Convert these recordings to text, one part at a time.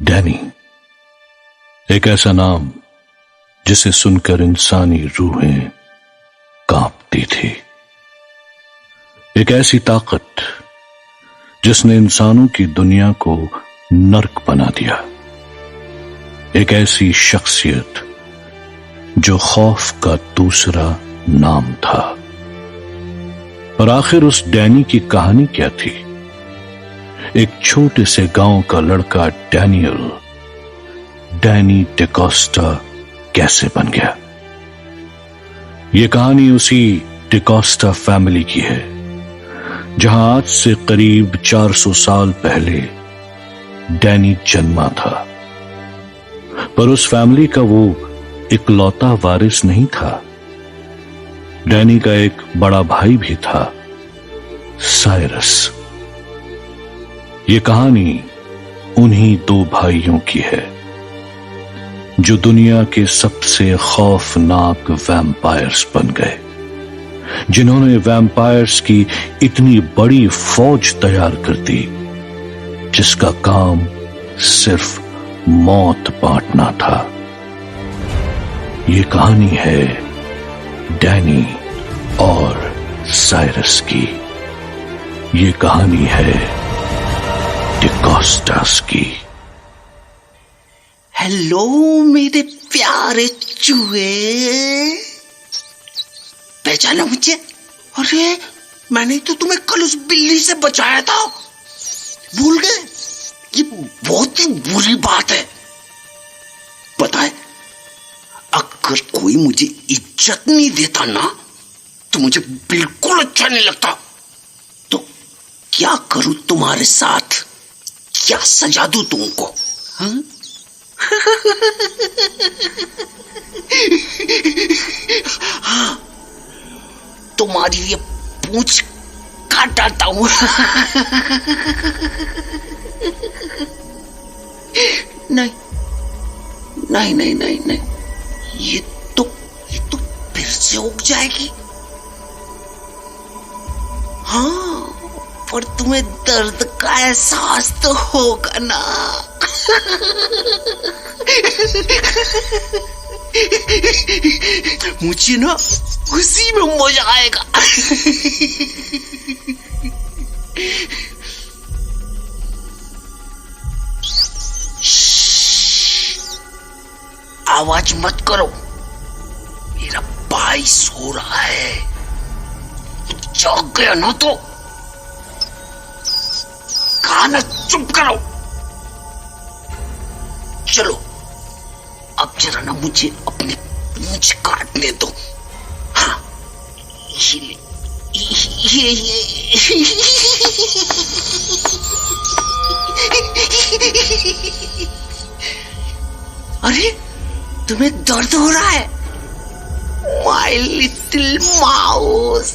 Danny, एक ऐसा नाम जिसे सुनकर इंसानी रूहें कांपती थी। एक ऐसी ताकत जिसने इंसानों की दुनिया को नर्क बना दिया। एक ऐसी शख्सियत जो खौफ का दूसरा नाम था। और आखिर उस डैनी की कहानी क्या थी? एक छोटे से गांव का लड़का डैनी डिकोस्टा कैसे बन गया? यह कहानी उसी डिकोस्टा फैमिली की है जहां आज से करीब 400 साल पहले डैनी जन्मा था। पर उस फैमिली का वो इकलौता वारिस नहीं था। डैनी का एक बड़ा भाई भी था, साइरस। ये कहानी उन्हीं दो भाइयों की है जो दुनिया के सबसे खौफनाक वैम्पायर्स बन गए, जिन्होंने वैम्पायर्स की इतनी बड़ी फौज तैयार कर दी जिसका काम सिर्फ मौत बांटना था। ये कहानी है डैनी और साइरस की। ये कहानी है डिकोस्टास की। हेलो मेरे प्यारे चूहे, पहचाना मुझे? अरे मैंने तो तुम्हें कल उस बिल्ली से बचाया था, भूल गए? ये बहुत ही बुरी बात है। पता है, अगर कोई मुझे इज्जत नहीं देता ना तो मुझे बिल्कुल अच्छा नहीं लगता। तो क्या करूं तुम्हारे साथ? क्या सजा दूं तुमको? हाँ? हाँ, तुम्हारी ये पूंछ काट डालता हूं। नहीं नहीं नहीं नहीं नहीं, ये तो फिर से उग जाएगी। हाँ, पर तुम्हें दर्द का एहसास तो होगा ना। मुझे ना उसी में मजा आएगा। आवाज मत करो, मेरा भाई सो रहा है। जाग गया ना तो खाना चुप करो। चलो अब जरा ना मुझे अपनी पूंछ काटने दो। हाँ, ये अरे तुम्हें दर्द हो रहा है? My little mouse.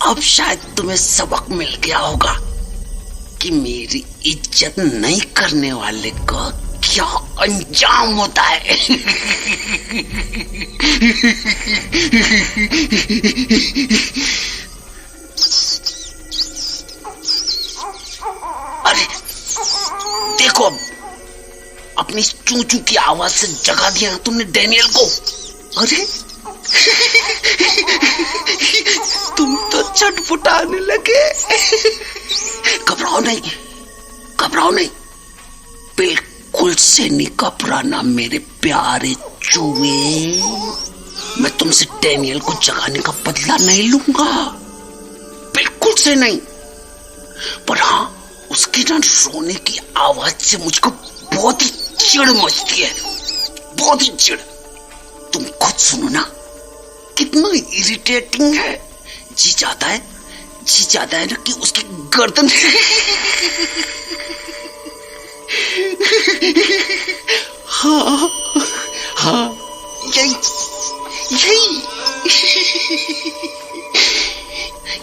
अब शायद तुम्हें सबक मिल गया होगा कि मेरी इज्जत नहीं करने वाले का क्या अंजाम होता है। अरे देखो, अपनी चूचू की आवाज से जगा दिया तुमने डैनियल को। अरे तुम तो छटपटाने लगे। घबराओ नहीं, बिल्कुल से नहीं घबराना मेरे प्यारे चूहे। मैं तुमसे डैनियल को जगाने का बदला नहीं लूंगा, बिल्कुल से नहीं। पर हाँ, उसकी ना रोने की आवाज से मुझको बहुत ही चिढ़ मचती है, बहुत ही चिढ़। तुम खुद सुनो ना, कितना इरिटेटिंग है। जी चाहता है ना कि उसकी गर्दन हाँ,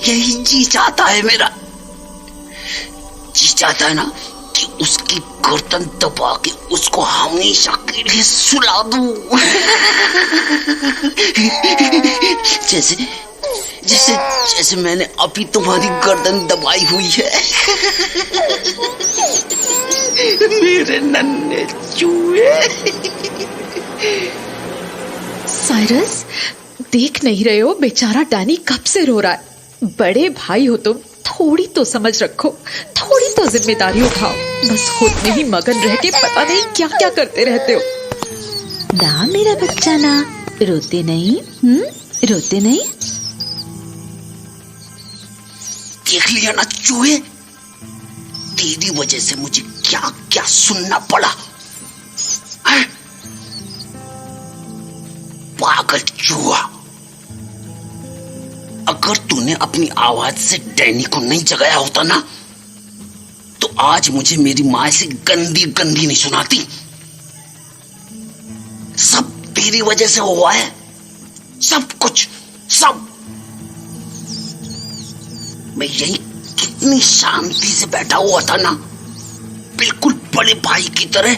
यही जी चाहता है मेरा। जी चाहता है ना कि उसकी गर्दन दबा के उसको हमेशा के लिए सुला दूं। जैसे जैसे मैंने अभी तुम्हारी गर्दन दबाई हुई है। मेरे नन्हे चूहे। साइरस, देख नहीं रहे हो बेचारा डैनी कब से रो रहा है। बड़े भाई हो तुम, थोड़ी तो समझ रखो, थोड़ी तो जिम्मेदारी उठाओ। बस खुद में ही मगन रह के पता नहीं क्या क्या करते रहते हो। ना मेरा बच्चा ना, रोते नहीं, रोते नहीं। देख लिया ना चूहे, तेरी वजह से मुझे क्या क्या सुनना पड़ा। है? पागल चूहा, अगर तूने अपनी आवाज से डैनी को नहीं जगाया होता ना, तो आज मुझे मेरी माँ से गंदी गंदी नहीं सुनाती। सब तेरी वजह से हुआ है, सब कुछ, सब। मैं यही कितनी शांति से बैठा हुआ था ना, बिल्कुल बड़े भाई की तरह,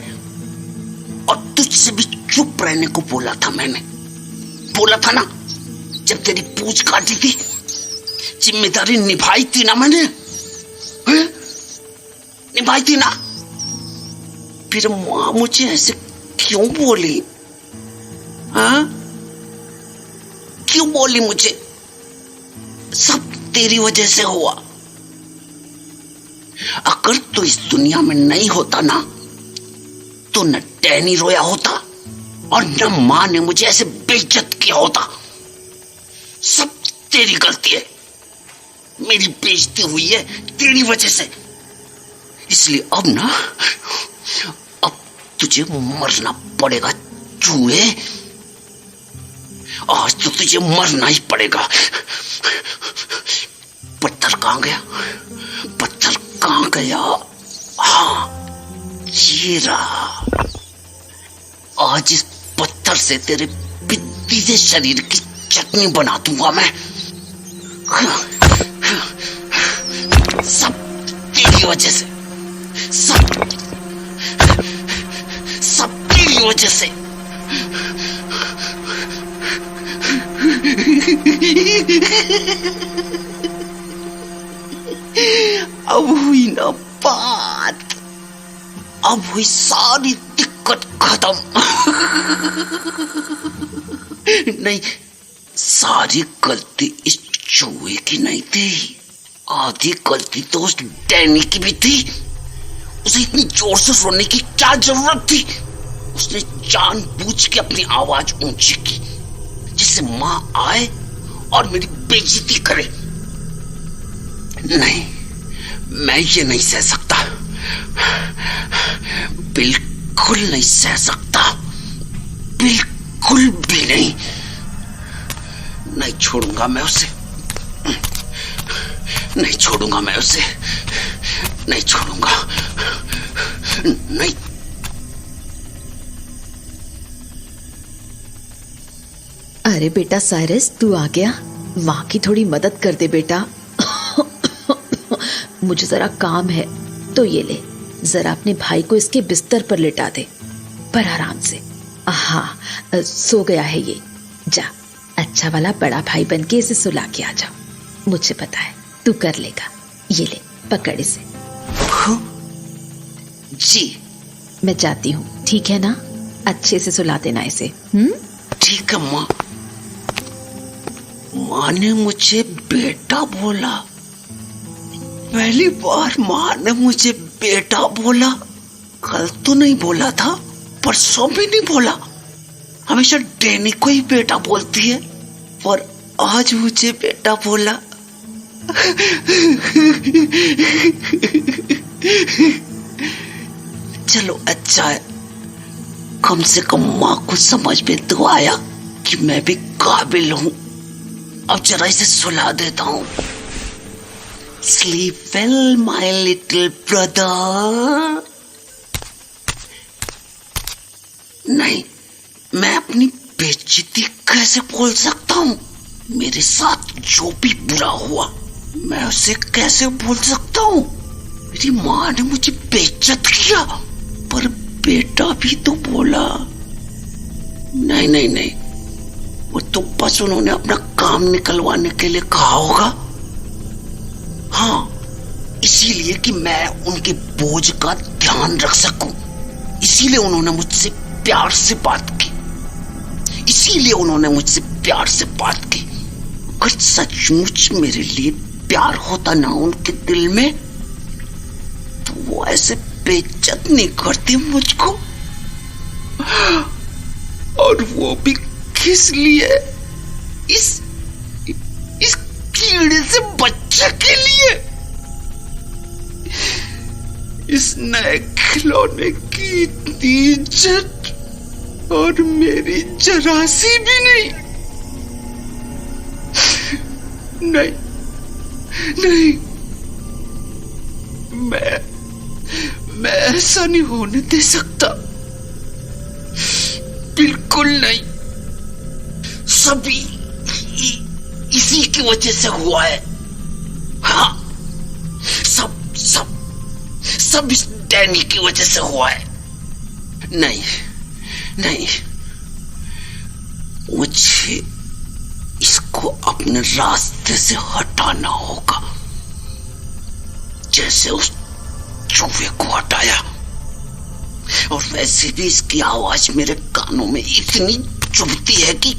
और तुझसे भी चुप रहने को बोला था मैंने। बोला था ना, जब तेरी पूंछ काटी थी, जिम्मेदारी निभाई थी ना मैंने, निभाई थी ना। फिर मां मुझे ऐसे क्यों बोली? हाँ, क्यों बोली मुझे? सब तेरी वजह से हुआ। अगर तू इस दुनिया में नहीं होता ना, तो न डैनी रोया होता और न मां ने मुझे ऐसे बेइज्जत किया होता। सब तेरी गलती है, मेरी बेइज्जती हुई है तेरी वजह से। इसलिए अब ना, अब तुझे मरना पड़ेगा चूहे। आज तो तुझे मरना ही पड़ेगा। पत्थर कहां गया? पत्थर कहां गया? हाँ, ये रहा। आज इस पत्थर से तेरे पित्ती से शरीर की चटनी बना दूंगा मैं। सब तेरी वजह से, सब तेरी वजह से। अब हुई ना बात, अब हुई सारी दिक्कत खत्म। नहीं, सारी गलती इस चूहे की नहीं थी, आधी गलती तो उस डैनी की भी थी। उसे इतनी जोर से रोने की क्या जरूरत थी? उसने जानबूझ के अपनी आवाज ऊंची की, जिससे मां आए और मेरी बेइज्जती करे। नहीं, मैं ये नहीं सह सकता, बिल्कुल नहीं सह सकता, बिल्कुल भी नहीं। नहीं छोड़ूंगा मैं उसे, नहीं छोड़ूंगा मैं उसे, नहीं छोड़ूंगा, नहीं। अरे बेटा साइरस, तू आ गया? माँ की थोड़ी मदद कर दे बेटा। मुझे जरा काम है, तो ये ले, जरा अपने भाई को इसके बिस्तर पर लिटा दे, पर आराम से। हाँ, सो गया है ये। जा, अच्छा वाला बड़ा भाई बन के इसे सुला के आ जा। मुझे पता है तू कर लेगा। ये ले, पकड़ इसे। जी, मैं जाती हूँ, ठीक है ना? अच्छे से सुला देना इसे। ठीक है माँ। माँ ने मुझे बेटा बोला, पहली बार माँ ने मुझे बेटा बोला। कल तो नहीं बोला था, परसों भी नहीं बोला। हमेशा डैनी को ही बेटा बोलती है, पर आज मुझे बेटा बोला। चलो अच्छा है, कम से कम माँ को समझ में तो आया कि मैं भी काबिल हूं। अब जरा इसे सुला देता हूं। Sleep well, my little brother. नहीं, मैं अपनी बेइज्जती कैसे बोल सकता हूं? मेरे साथ जो भी बुरा हुआ, मैं उसे कैसे भूल सकता हूं? मेरी माँ ने मुझे बेइज्जत किया, पर बेटा भी तो बोला। नहीं नहीं नहीं, वो तो बस उन्होंने अपना काम निकलवाने के लिए कहा होगा। हाँ, इसीलिए कि मैं उनके बोझ का ध्यान रख सकूं, इसीलिए उन्होंने मुझसे प्यार से बात की, इसीलिए उन्होंने मुझसे प्यार से बात की। अगर सचमुच मेरे लिए प्यार होता ना उनके दिल में, तो वो ऐसे बेइज्जत नहीं करते मुझको। और वो भी किस लिए? इस कीड़े से बच्चे के लिए, इस नए खिलौने की इतनी इज्जत और मेरी जरा सी भी नहीं। नहीं नहीं, मैं ऐसा नहीं होने दे सकता, बिल्कुल नहीं। सभी इसी की वजह से हुआ है। हाँ, सब इस डैनी की वजह से हुआ है। नहीं नहीं, मुझे इसको अपने रास्ते से हटाना होगा, जैसे उस चूहे को हटाया। और वैसे भी इसकी आवाज मेरे कानों में इतनी चुभती है कि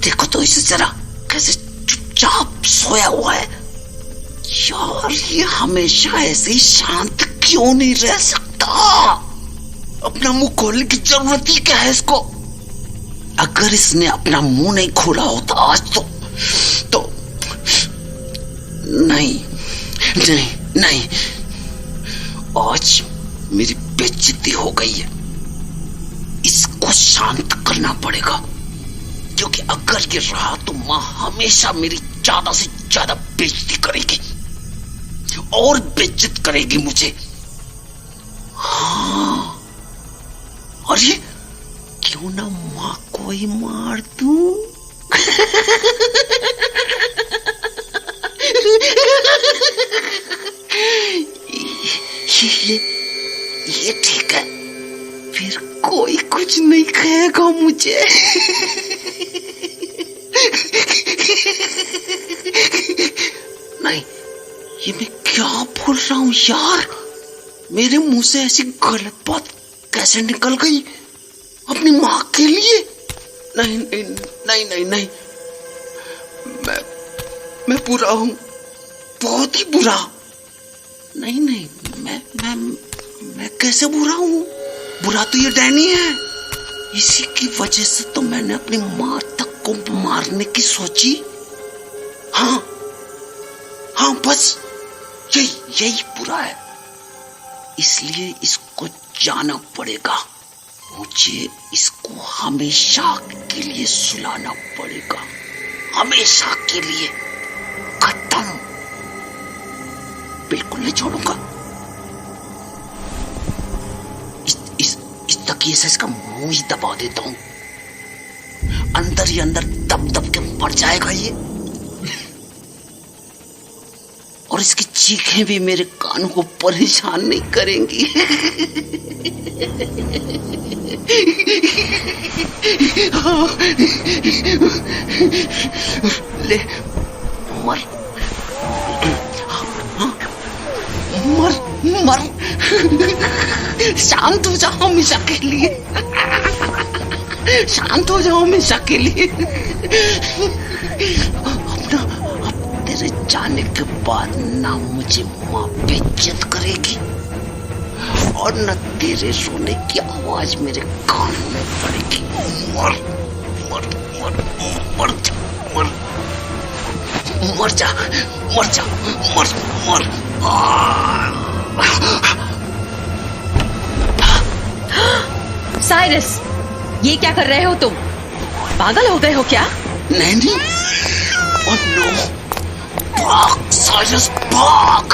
देखो तो इसे जरा, कैसे चुपचाप सोया हुआ है। यार, ये हमेशा ऐसे ही शांत क्यों नहीं रह सकता? अपना मुंह खोलने की जरूरत ही क्या है इसको? अगर इसने अपना मुंह नहीं खोला होता आज तो नहीं नहीं नहीं, आज मेरी बेइज्जती हो गई है। इसको शांत करना पड़ेगा, क्योंकि अगर ये रहा तो मां हमेशा मेरी ज्यादा से ज्यादा बेइज्जती करेगी और बेइज्जत करेगी मुझे। हाँ, और ये क्यों ना मां को ही मार दूं? ये ठीक है, फिर कोई कुछ नहीं कहेगा मुझे। नहीं, ये मैं क्या बोल रहा हूं यार? मेरे मुंह से ऐसी गलत बात कैसे निकल गई अपनी मां के लिए? नहीं नहीं नहीं नहीं नहीं, मैं बुरा हूं, बहुत ही बुरा। नहीं नहीं, मैं कैसे बुरा हूं? बुरा तो ये डैनी है। इसी की वजह से तो मैंने अपनी मां तक को मारने की सोची। हाँ, बस यही बुरा है। इसलिए इसको जाना पड़ेगा, मुझे इसको हमेशा के लिए सुलाना पड़ेगा, हमेशा के लिए। खत्म, बिल्कुल नहीं छोड़ूंगा। इस तकिए से इसका मुंह ही दबा देता हूं, अंदर ही अंदर दब के मर जाएगा ये। और इसकी चीखें भी मेरे कानों को परेशान नहीं करेंगी। ले, मर शांत हो जाओ हमेशा के लिए, शांत हो जाओ हमेशा के लिए। अब तेरे जाने के बाद ना मुझे मां बेइज्जत करेगी और न तेरे रोने की आवाज मेरे कान में पड़ेगी। मर मर मर मर जा, मर जा, मर जा, मर मर। साइरस, ये क्या कर रहे हो तुम? पागल हो गए हो क्या? नहीं, ओह नो, भाग साइरस, भाग।